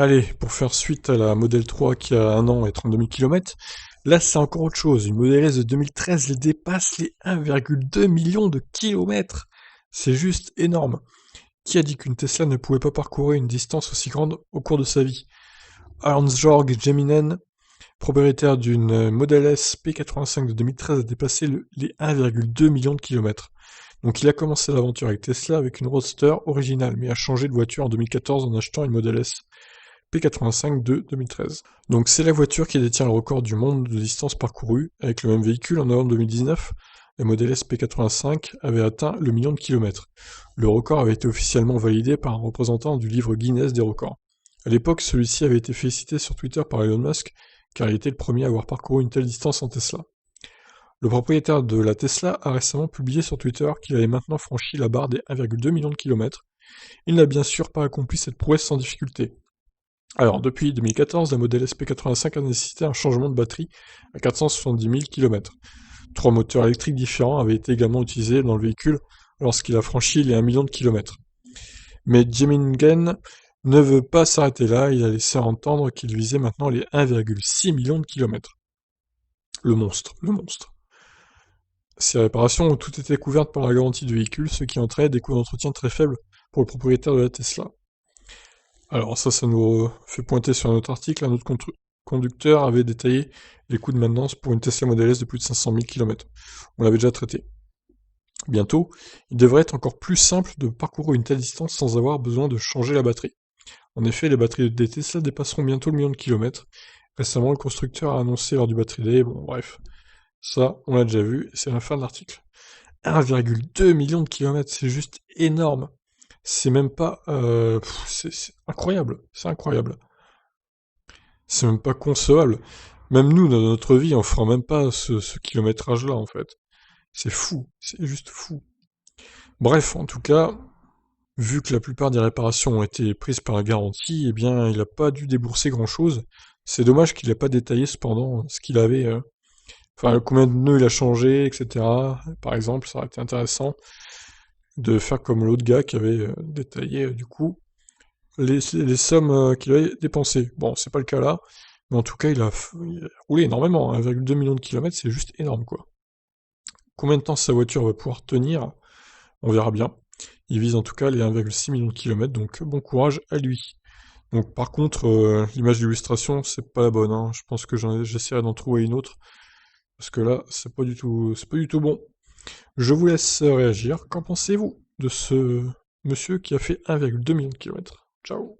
Allez, pour faire suite à la Model 3 qui a 1 an et 32 000 km, là c'est encore autre chose. Une Model S de 2013 elle dépasse les 1,2 million de kilomètres. C'est juste énorme. Qui a dit qu'une Tesla ne pouvait pas parcourir une distance aussi grande au cours de sa vie? Hans-Georg Geminen, propriétaire d'une Model S P85 de 2013, a dépassé les 1,2 million de kilomètres. Donc il a commencé l'aventure avec Tesla avec une Roadster originale, mais a changé de voiture en 2014 en achetant une Model S P85 de 2013. Donc c'est la voiture qui détient le record du monde de distance parcourue. Avec le même véhicule, en novembre 2019, la Model S P85 avait atteint le million de kilomètres. Le record avait été officiellement validé par un représentant du livre Guinness des records. À l'époque, celui-ci avait été félicité sur Twitter par Elon Musk, car il était le premier à avoir parcouru une telle distance en Tesla. Le propriétaire de la Tesla a récemment publié sur Twitter qu'il avait maintenant franchi la barre des 1,2 million de kilomètres. Il n'a bien sûr pas accompli cette prouesse sans difficulté. Alors, depuis 2014, la Model SP85 a nécessité un changement de batterie à 470 000 km. 3 moteurs électriques différents avaient été également utilisés dans le véhicule lorsqu'il a franchi les 1 million de kilomètres. Mais Gemingen ne veut pas s'arrêter là, il a laissé entendre qu'il visait maintenant les 1,6 million de kilomètres. Le monstre, le monstre. Ces réparations ont toutes été couvertes par la garantie du véhicule, ce qui entraînait des coûts d'entretien très faibles pour le propriétaire de la Tesla. Alors ça nous fait pointer sur un autre article. Un autre conducteur avait détaillé les coûts de maintenance pour une Tesla Model S de plus de 500 000 km. On l'avait déjà traité. Bientôt, il devrait être encore plus simple de parcourir une telle distance sans avoir besoin de changer la batterie. En effet, les batteries des Tesla dépasseront bientôt le million de kilomètres. Récemment, le constructeur a annoncé lors du Battery Day, bon bref, ça on l'a déjà vu, c'est la fin de l'article. 1,2 million de kilomètres, c'est juste énorme. C'est même pas... c'est incroyable, c'est incroyable. C'est même pas concevable. Même nous, dans notre vie, on fera même pas ce kilométrage-là, en fait. C'est fou, c'est juste fou. Bref, en tout cas, vu que la plupart des réparations ont été prises par la garantie, eh bien, il n'a pas dû débourser grand-chose. C'est dommage qu'il n'ait pas détaillé, cependant, ce qu'il avait... Enfin, combien de nœuds il a changé, etc. Par exemple, ça aurait été intéressant de faire comme l'autre gars qui avait détaillé, du coup, les sommes qu'il avait dépensées. Bon, c'est pas le cas là, mais en tout cas, il a roulé énormément. 1,2 million de kilomètres, c'est juste énorme, quoi. Combien de temps sa voiture va pouvoir tenir? On verra bien. Il vise en tout cas les 1,6 million de kilomètres, donc bon courage à lui. Donc par contre, l'image d'illustration, c'est pas la bonne, hein. Je pense que j'essaierai d'en trouver une autre, parce que là, c'est pas du tout bon. Je vous laisse réagir. Qu'en pensez-vous de ce monsieur qui a fait 1,2 million de kilomètres? Ciao.